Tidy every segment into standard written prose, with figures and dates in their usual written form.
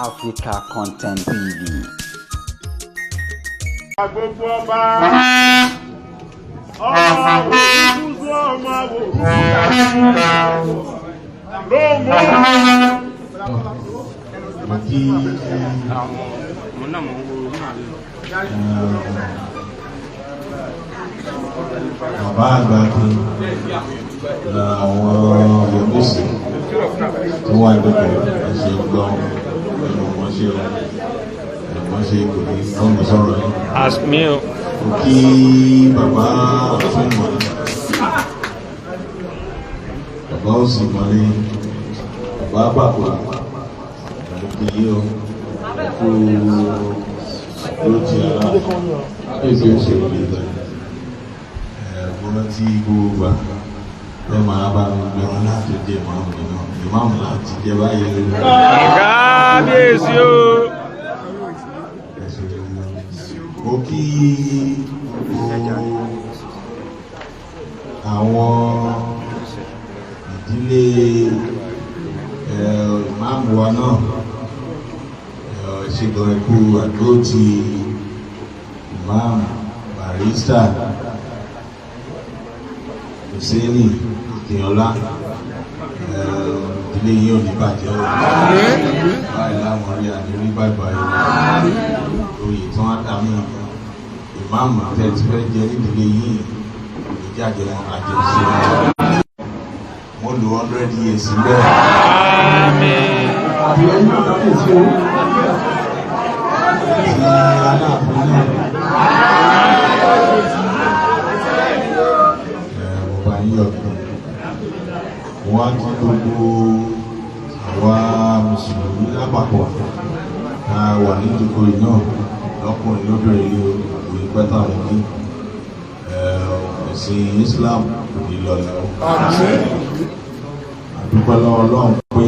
Africa Content TV. Gbogbo ọba ìbúzú ọmọ bàbá àgbà kan àwọn yẹmísì tó wà lókè ẹsẹ gbọ́ ẹnu wọn ṣe kò ní kọ́mọ sọ̀rọ̀ yìí. Kí bàbá ọ̀tún mọ̀ bàbá òsì mọ̀ ní bàbá bàbá kì í o kó ló ti ara ẹgbẹ́ òṣèlú nígbà ẹ̀gbọ́n tí gbogbo ẹ máa bá mi gbé wọn láti jẹ ìmáàmù láti jẹ báyìí lórí. Kábíyèsí o. Mo kí àwọn ìdílé ìmáàmù wa náà ṣègùn ẹ̀kú àdó ti ìmáàmù Barrister Hussaini Akínọlá ìdílé yìí ò ní bàjẹ́ o báyìí láwọn rí àdéhùn báyìí oyè tí wọ́n dá mí ìmáàmù tẹ́tí fẹ́ jẹ́ nídìílé yìí ìjáde wọn àjẹsí mo lò 100 years bẹ́ẹ̀. Ti aláàfin náà mo bá yí ọ̀gbìn wọ́n á kí gbogbo àwa mùsùlùmí lápapọ̀ náà wà ní ìdókòwò náà lọ́kùnrin lóbìnrin ní òwe pẹ́tà òní ẹ̀sìn Islam ní lọ́lẹ̀ àdúgbò lọ́wọ́ Ọlọ́run pé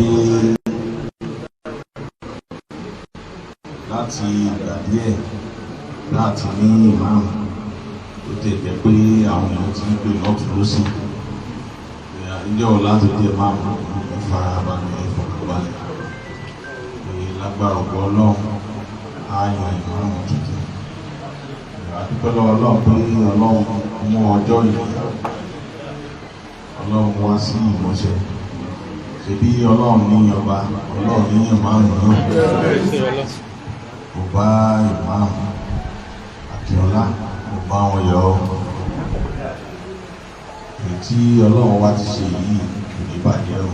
láti ìgbà díẹ̀ láti ní ìmáàmù tó tẹ̀lé pé àwọn èèyàn ti ń pè lọ́tún lọ́sì ilé ọ̀la tó jẹ́ máàmù ìfarabalẹ̀ ìfọ̀kànbalẹ̀ lágbára ọ̀pọ̀ Ọlọ́run ààyàn ìmáàmù tuntun àdúgbò lọ́wọ́ Ọlọ́run pé Ọlọ́run mú ọjọ́ ìlú Ọlọ́run wá sí ìmọ̀ṣẹ́ ṣebí Ọlọ́run ní ọba Ọlọ́run ní ìmáàmù náà kò bá ìmáàmù Akínọlá kò bá wọn yọ èyí tí Ọlọ́run wá ti ṣe yìí kò ní bàjẹ́ o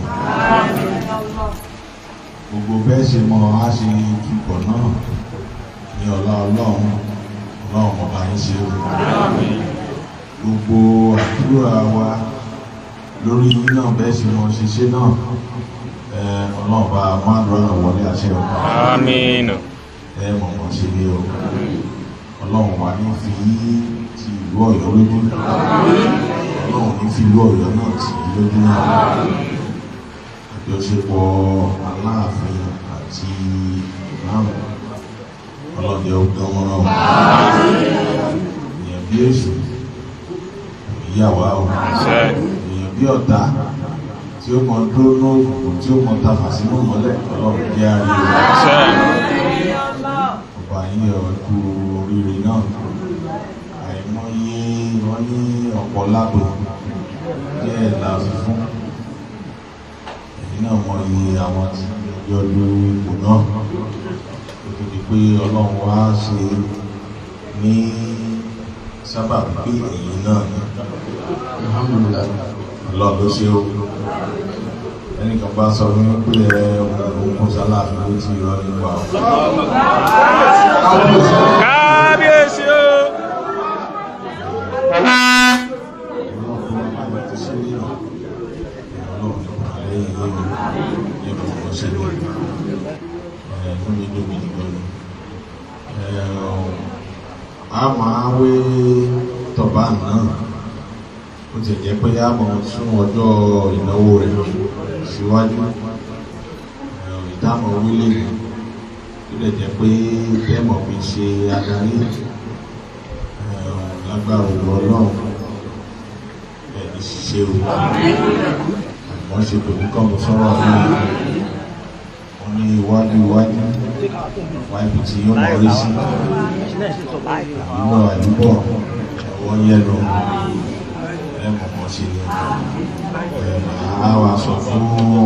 gbogbo bẹ́ẹ̀ ṣe mọ á ṣe túbọ̀ náà ní ọlá Ọlọ́run ọba ń ṣe o gbogbo àdúrà wa lórí náà bẹ́ẹ̀ ṣe mọ ṣiṣẹ́ náà Ọlọ́run bá máa dúró wọlé àṣẹ ọ̀pá mọ̀mọ́ ṣe ní o Ọlọ́run wà ní fi ti ìlú Ọ̀yọ́ lójú Ọlọ́run ní fi ìlú Ọ̀yọ́ náà tì í lójú náà àjọṣepọ̀ Aláàfin àti ìmáàmù Ọlọ́run yẹ ó dán mọ́ra o èèyàn bí èṣù ìyàwó o èèyàn bí ọ̀tá tí ó mọ dúró lóògùn tí ó mọ tafà sínú mọ́lẹ̀ Ọlọ́run jẹ́ àríwá ọba yìí ọdún oríire náà àìmọye wọn ní ọ̀pọ̀ lágbo díẹ̀ láti fún èyí náà mọ iye àwọn tí yọdún ipò náà tó di pé Ọlọ́run wá ṣe ní sábà pé èyí náà ní Ọlọ́run ló ṣe ó ẹnìkan bá sọ fún mi pé òkun sálàfin ló ti rọ nípa Kábíyèsí o. a máa wé tọ̀bá náà ó ti jẹ́ pé a máa sún ọjọ́ ìnáwó rẹ̀ síwájú ìdámọ̀ wílé tó lè jẹ́ pé tẹ́mọ̀ fi ṣe adarí lágbára Ọlọ́run ẹni ṣiṣẹ́ o wọ́n ṣe pẹ̀lú kọ́mù sọ́rọ̀ ní wọ́n ní iwájú wá ibi tí yóò mọ̀ rí sí àbílọ̀ àdúgbò ẹ̀wọ́ yẹ́lò ẹ̀kọ̀ọ̀kan sí ni a wá sọ fún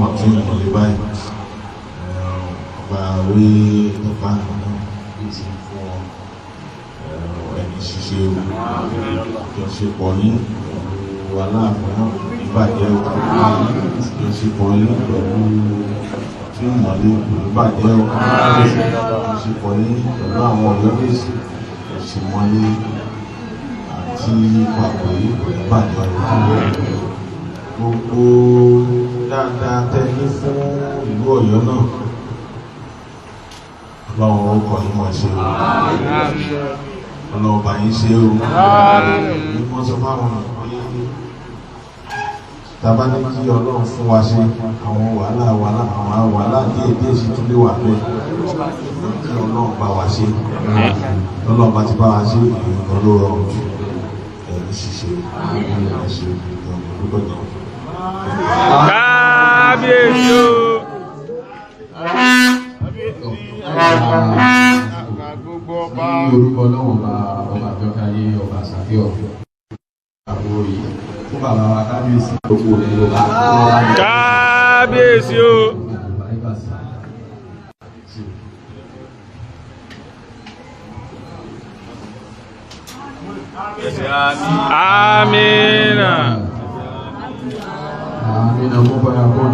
ọ̀tún ìmọ̀lẹ́ báyìí ọba orí ọba náà ti fún ẹni ṣiṣẹ́ ìjọṣepọ̀ yìí pẹ̀lú aláàbò náà ìbàjẹ́ ìjọṣepọ̀ yìí pẹ̀lú ọ̀tún ìmọ̀lẹ́ ìbàjẹ́ ìjọṣepọ̀ yìí pẹ̀lú àwọn ọ̀yọ́mẹ̀sì ìṣìmọ̀lẹ́ àti ìpapọ̀ yìí pẹ̀lú ìbàjẹ́ gbogbo dáadáa tẹ́lẹ̀ fún ìlú Ọ̀yọ́ náà ọlọ́run ọkọ̀ yìí wọ́n ṣe o ọlọ́ọ̀bà yìí ṣe o ní wọ́n sọ fáwọn tàbá ní kí ọlọ́run fún wa ṣe àwọn wàhálà díẹ̀ sí tún lè wà bẹ́ẹ̀ kí ọlọ́run bá wa ṣe ọlọ́run bá ti bá wa ṣe ìrìnkan ló rọrùn jù ẹ̀rù ṣiṣẹ́ ẹ̀ṣẹ̀ ìgbìyànjú kábíyèsí o. Ní orúkọ lọ́wọ́ ọba àjọkáyé ọba àṣàfihàn àbúrò yìí fún bàbá wa kábíyèsí gbogbo ilẹ̀ Yorùbá. Kábíyèsí o. Amina. Amina mo bá yà bọ́.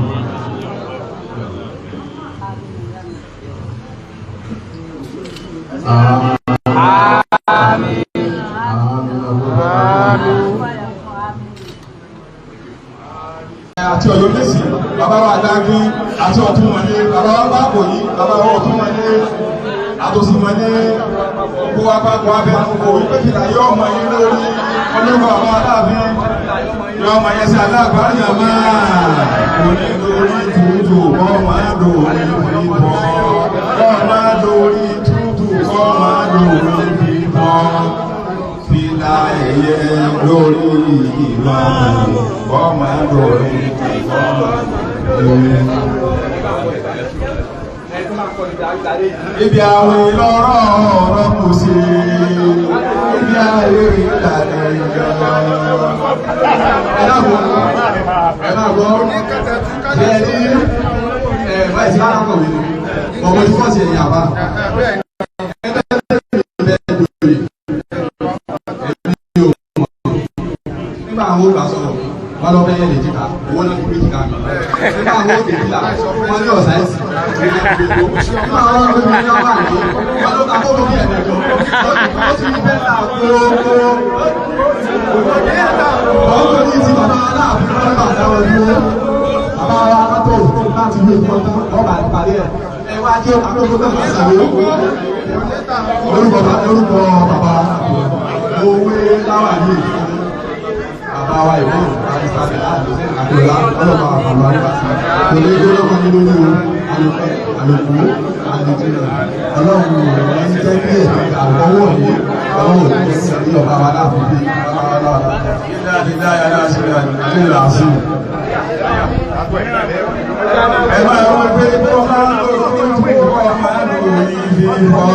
Àti Ọ̀yọ́ Mèsì, bàbá wa Dágí, àti ọ̀tún wọlé, bàbá wa Báàbò yìí, bàbá wa ọ̀tún wọlé, àtòsí wọlé, kó wá bá kó abẹ́ àkókò wípé kìlà yọ ọmọ yìí lórí ọlọ́gbà ọmọ aláàfin, yọ ọmọ yẹn sí aláàgbà yàmá, òní lórí tútù kọ́ máa lórí fífọ́, kọ́ máa lórí tútù kọ́ máa lórí fífọ́, fìlà ẹ̀yẹ lórí ìmọ̀, kọ́ máa lórí fífọ́. Ibi àwọn ìlọ́rọ̀ ọ̀rọ̀ kò sí, ibi àwọn ìlànà ìjọ. Ẹ̀dàgbọ́, ṣe ní ẹ̀wọ́ ìsìnká kọ̀wé ní ọmọ ìfọ́sí ẹ̀yìn àbá. Nígbà àwọn olùgbà sọ̀rọ̀, wọ́n lọ bẹ́yẹ̀ lè jíkà, owó náà kúrò jíkà mi. Nígbà àwọn òkè jíkà, wọ́n ní ọ̀sá ẹ̀sì. Nígbà àwọn olùgbà ní ọwọ́ àjẹ́, wọ́n ló ta kókó bí ẹ̀mẹ̀jọ. Ó ti ní bẹ́ta gbogbo. Ọkọ̀ ní ti bàbá aláàfin lọ́gbà dáwọ́ dúró. Bàbá wa mọ́tò láti ilé ìfọ́tán, ọba àti parí ẹ̀. Ẹ wá jẹ́ àkókò náà máa ṣàwé. Lórúkọ bàbá òwe láwà ní ìfọ́. Bàbá wa ìwé àìsàbẹ̀ àgbẹ̀lá ọlọ́pàá àpàlọ́ àríwáṣí. Tòlé gbọ́lọ́kọ́ nínú ní àlòkù àlejò ọlọ́run rẹ̀ ń jẹ́ bí èdè àgbọ̀wọ̀ ní ọlọ́run rẹ̀ ní ọba wa láàfin bí ẹ máa wọ́n pé kó máa ń lò ó tó kọ́ máa ń lò ní fífọ́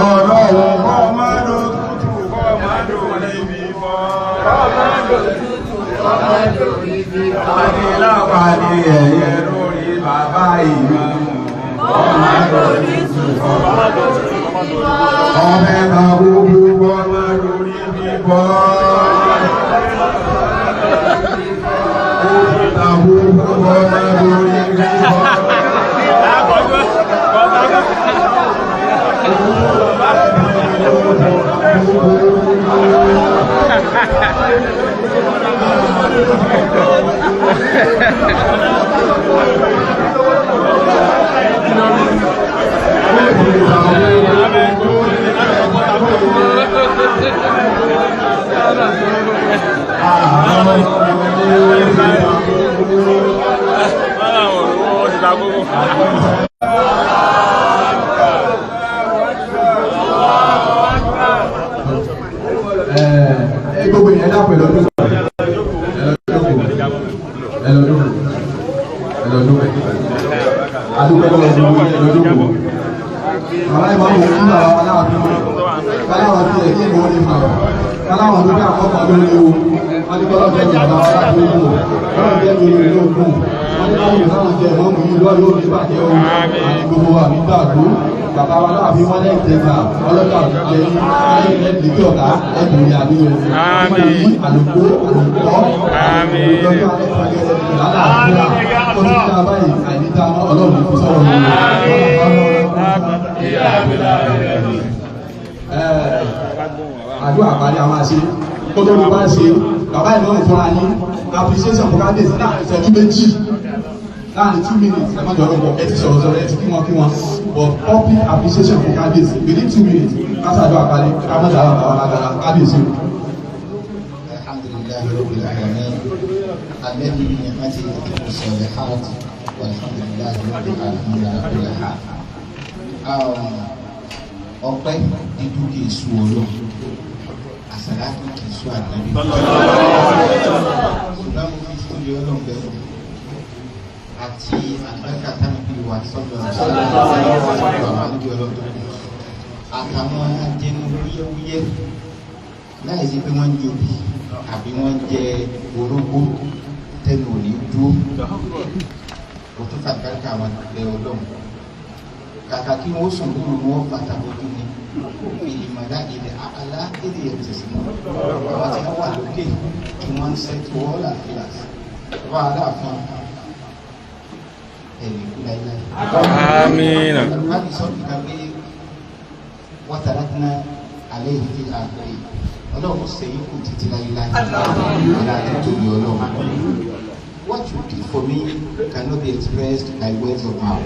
ọlọ́run kọ́ máa ń lò tútù kọ́ máa ń lò ní fífọ́ àti lápàdé ẹ̀yẹ lórí bàbá ìmáàmù kọ́ máa ń lò ní fífọ́ ọbẹ̀ kan gbogbo kọ́ máa ń lò ní fífọ́. Gbogbo ìyẹn dá pẹ̀lú ọdún ẹlọ́dún adúgbò lọ́wọ́ gbogbo ilé lọ́dọ́gbò. Bàbá ìbá wò kí bàbá aláàbí wọn. Báláwọ̀ tí ẹ̀ kí ni wọ́n lè fà. Báláwọ̀ tó bí àkọ́kọ́ lórí ewu. Wọ́n ní bọ́lá bẹ́ẹ̀ ni bàbá aláàbí wọn wò. Bọ́lá bẹ́ẹ̀ ni olórí ogun. Wọ́n ní káwọn ìsáwọn jẹ ìmọ̀ mú yìí lọ́yọ̀ òní bàjẹ́ o. Àti gbogbo àmì dàgbò. Bàbá wa láàbí wọn lẹ́ẹ̀kẹta ọlọ́dà jẹ ní ẹ̀ẹ́dẹ̀ẹ́dì ọ̀gá ẹ̀dùn àbíyẹn. Àmín. Àlùkò àlùkọ́. Àmín. Lọ́jọ́ alẹ́ kan gẹ́gẹ́ bí lálàáfíà. Ó ti dá báyìí àìníta ọlọ́run fi sọ̀rọ̀ lórí. Àdúrà àpárí àwọn àṣẹ kó tó ní bá ṣe bàbá ìnáwó fúnra ní appreciation for káàdé sí láàrin ìṣẹ́jú méjì láàrin 2 minutes ẹ má jọ lọ́pọ̀ ẹ ti sọ̀rọ̀ sọ̀rọ̀ ẹ ti kí wọn but public appreciation for káàdé sí within 2 minutes kásàdúrà àpárí kámọ́jà àwọn àwọn alágbára káàdé sí. Alhamdulillahi rabbil alamin alladhi bi ni'matihi tatimmu s-salihat walhamdulillahi rabbil alamin ala kulli hal. Ọpẹ́ dídú kì í sú Ọlọ́run, àsàlátù kì í sú Ànábì. Ṣùgbọ́n mo fi sítórí Ọlọ́run bẹ̀rù àti àgbẹ̀ká tábìlì wa sọ́dọ̀ àwọn àdúgbò Ọlọ́run àtàwọn ajẹnu wúyẹ́wúyẹ́ láì sí pé wọ́n ń jòbí àbí wọ́n ń jẹ orógbó tẹnu ò ní dúró. Mo tún fàgbáríkà àwọn àgbẹ̀ Ọlọ́run. Kàkà kí wọ́n sùn lóru ni wọ́n fàtàkójú ni ìlìmọ̀lá ilẹ̀ àkàlà èdè ẹ̀sìn mọ́ àwọn tí wọ́n wà lókè kí wọ́n ń sẹ́tù wọ́n láàfíà wọ́n aláàfin ẹ̀rì kú láíláí. Àmín. Àlùfáàdì sọ́ọ̀tì kan pé wọ́n tàrà dín alẹ́ ìdí àgbẹ̀ Ọlọ́run sẹ́yìn kù títí láíláí aláàtí tóbi Ọlọ́run. What you did for me cannot be expressed by words of mouth.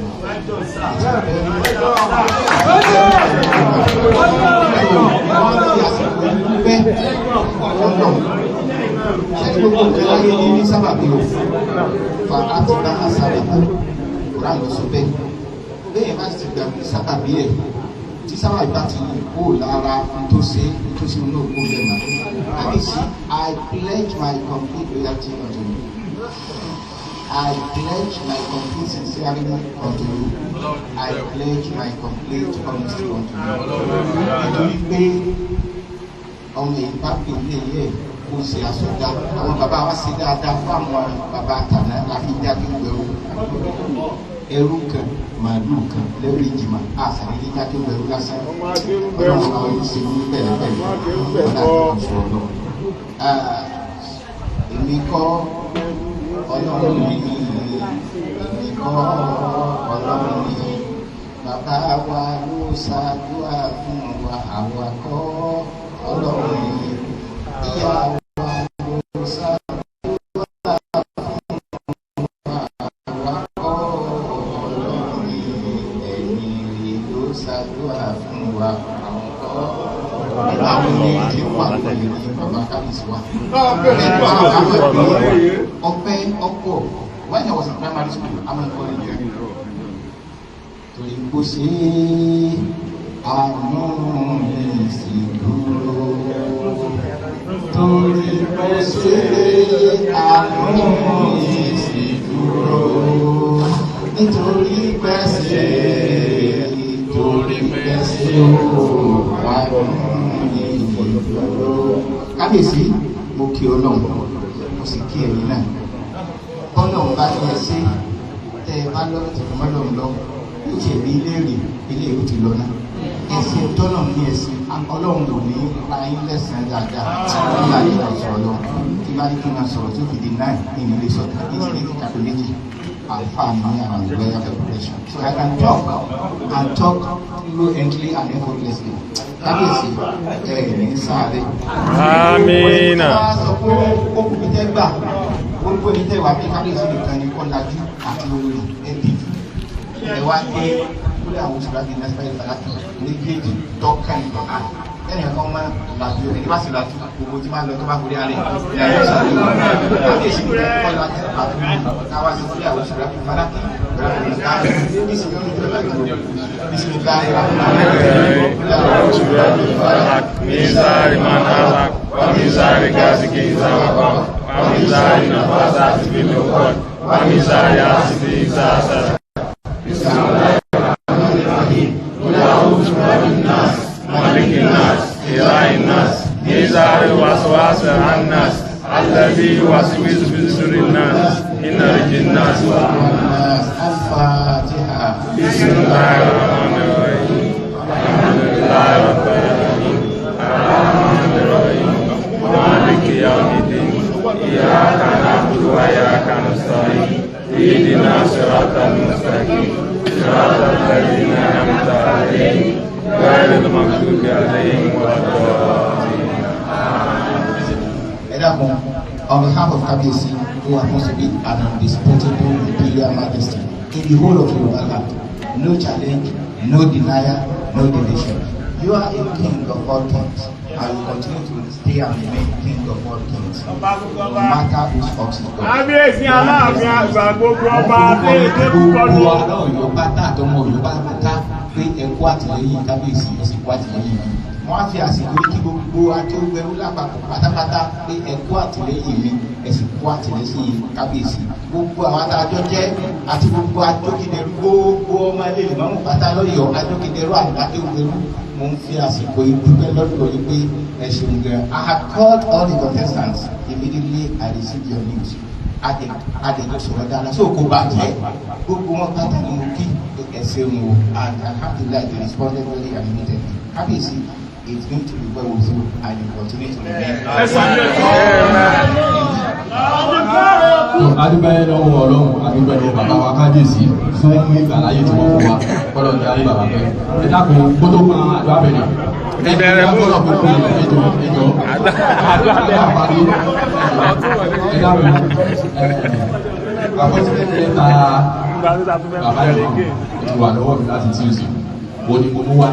I pledge my complete loyalty unto you. I pledge my complete sincerity unto you. I pledge my complete honesty unto you. Nítorí pé ọmọ ìpá pèlè yẹ kó ṣe àsọdá. Àwọn bàbá wa ṣe dáadáa fún àwọn bàbá àtàná láfi dá kí wẹ̀rù. Ẹrú kan, màálù kan, lẹ́rù ìjìmá, àṣàlẹ̀ dídá kí wẹ̀rù lásán. Ọlọ́run àwọn yóò ṣe ní pẹ̀lẹ́pẹ̀lẹ́. Ọlá ìfọ̀ṣọ́ ọlọ́run. Èmi kọ́ Ọlọ́run ní èmi kọ́ Ọlọ́run ní bàbá wa ló ṣàdúrà fún wa àwa kọ́ Ọlọ́run ní ìyá wa ló ṣàdúrà fún wa àwa kọ́ Ọlọ́run ní ẹ̀yin ló ṣàdúrà fún wa àwọn kọ́ àwọn ní kí wà lórí bàbá kábíyèsí wa. Ọpẹ́ ọ̀pọ̀ when I was in primary school I'm in college torí kò ṣe àánú mi sì dúró torí kò ṣe àánú mi sì dúró nítorí pẹ́sẹ̀ torí pẹ́sẹ̀ àánú mi dúró. Kábíyèsí mo kí Ọlọ́run mo sì kí ẹ̀yin náà Ọlọ́run bá yẹ sí tẹ ẹ bá lọ́wọ́ tí mo lọ́run lọ yóò ṣe bí léèrè ilé ìlú ti lọ náà ẹ̀sìn tọ́lọ̀ ní ẹ̀sìn Ọlọ́run ò ní ayé lẹ́sìn dáadáa ní ayé àìsàn Ọlọ́run tí bá ní kí n máa sọ̀rọ̀ tó fi di 9 ní ilé sọ̀tà ní ilé ìkàtó méjì àǹfààní àwọn ìgbéyà preparation so I can talk fluently and effortlessly. Kábíyèsí ní sáré. Àmín. Sọ pé ó kù mí tẹ́ gbà gbogbo ẹni tẹ́ wà bí kábíyèsí nìkan ní kọ́lájú àti olórí ẹbí ẹ wá dé kúlé àwọn oṣù láti nẹ́sítà ìfàlàkì méjèèjì tọ́ka ìtọ́ka ẹnì kan máa làjú ẹni bá sì làjú gbogbo tí máa lọ tó bá kúrẹ́ àárẹ̀ ní ayé sáré kábíyèsí nìkan kọ́lájú àti káwá sí kúlé àwọn oṣù láti ìfàlàkì Mizari manala, mizari gaziki zawakon, mizari nafasati bilokon, mizari asiti zasa. ملك الناس إله الناس من شر الوسواس الخناس الذي يوسوس في صدور الناس من الجنة والناس. الفاتحة. بسم الله الرحمن الرحيم الحمد لله رب العالمين الرحمن الرحيم مالك يوم الدين إياك نعبد وإياك نستعين اهدنا الصراط المستقيم صراط الذين أنعمت عليهم غير المغضوب عليهم ولا الضالين. On behalf of Kabiyesi, who happens to be an undisputable imperial majesty in the whole of Yoruba land, no challenge, no denial, no deletion. You are a king of all kings, and you continue to stay and remain king of all kings, no matter whose ox is God. Kábíyèsí Aláàfin àgbà gbogbo ọba adéèké púpọ̀ ní. Gbogbo ará Ọ̀yọ́ pátá àtọmọ Ọ̀yọ́ pátá pé ẹ kú àtìlẹ́yìn Kábíyèsí, ẹ sì kú àtìlẹ́yìn mi. Wọ́n á fi àsìkò yìí kí gbogbo akéwùgbẹ́rú lápapọ̀ pátápátá pé ẹ kú àtìlẹ́yìn mi, ẹ sì kú àtìlẹ́yìn Kábíyèsí. Gbogbo àwọn adájọ́ jẹ́ àti gbogbo ajókèdèrú gbogbo ọmọ ilé ìmọ̀mù pátá lọ́yọ̀ọ́ ajókèdèrú àgbàkéwùgbẹ́rú. Mo ń fi àsìkò yìí dúpẹ́ lọ́dọ̀ yìí pé ẹ ṣeun gan. I had called all the contestants immediately I received your news. Adèjọ sọ̀rọ̀ dáadáa so kò bàjẹ́ gbogbo wọn pátá ni mo kí ẹ ṣeun o and alhamdulilayi they responded very animatedly. Kábíyèsí, it's going to be well with you and you continue to remain. adúgbàyẹ lọ́wọ́ Ọlọ́run adúgbàyẹ bàbá wa Kábíyèsí fún ìgbàláyè tí wọ́n fún wa kọ́lọ̀ ní ayé bàbá bẹ́ẹ̀. Ẹ dákun gbọ́dọ̀ fún àwọn àdúrà bẹ̀rẹ̀. Ìbẹ̀rẹ̀ mú ẹjọ́ àpàdé ẹ dákun àkọsílẹ̀ lẹ́ta bàbá ìwọ̀n ìwà lọ́wọ́ mi láti Tuesday wo ni mo mú wá.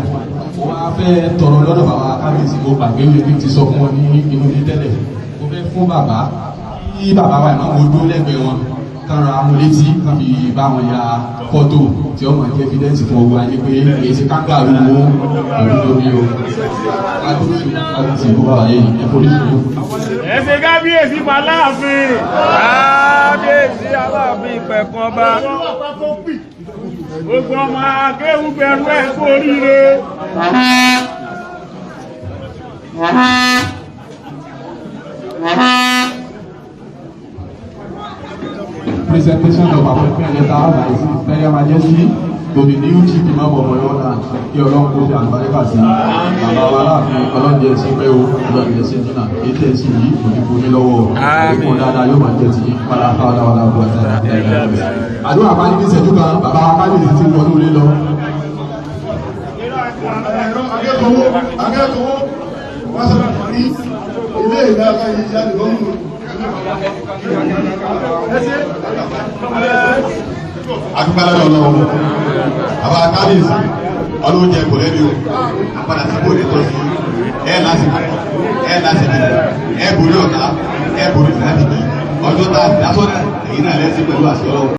Mo máa fẹ́ tọrọ lọ́dọ̀ bàbá Kábíyèsí mo gbàgbé wípé ti sọ fún wọn ní inú ní tẹ́lẹ̀. Mo fẹ́ fún bàbá kí bàbá wa ìmáà mo dúró lẹ́gbẹ̀ẹ́ wọn kára amúlétí kan fi bá wọn ya fọ́tò tí ó máa jẹ́ evidence fún ogun ayé pé èyí ti káńgà ariwo òun lórí o. Kábíyèsí ìlú bàbá yìí ẹ forí sùn. Ẹ ṣe Kábíyèsí fún Aláàfin. Kábíyèsí Aláàfin ìpẹ̀kun ọba. Gbogbo ọmọ akéwùgbẹ́rú ẹ̀ kú oríire. Presentation of appropriate letter by His Imperial Majesty to the new chief imam of Oyo land. Kí Ọlọ́run kó fi àlùbáríkà sí. Bàbá wa Aláàfin ọlọ́jẹ sí pé o ọlọ́jẹ sí jìnnà ètò ẹ̀sìn yìí kò ní bomi lọ́wọ́. Àlékún dáadáa yóò máa jẹ ti padà káwọ́dá wàlá bu àti àdúrà bá ní ìṣẹ́jú kan bàbá wa Kábíyèsí ti wọnú ilé lọ. Akẹ́kọ̀ọ́ wọ́n sábà parí ilé ìdáka yìí jáde lọ́mù. Akíkálẹ̀ lọ́wọ́ àbá Kábíyèsí ọlọ́run jẹ kò lẹ́bi o àpàdà sí bòde tó sí lásìkò borí ọ̀tá borí fìlà tìbí ọjọ́ tá a dá sọ́dà èyí náà lẹ́sìn pẹ̀lú àṣẹ ọlọ́run.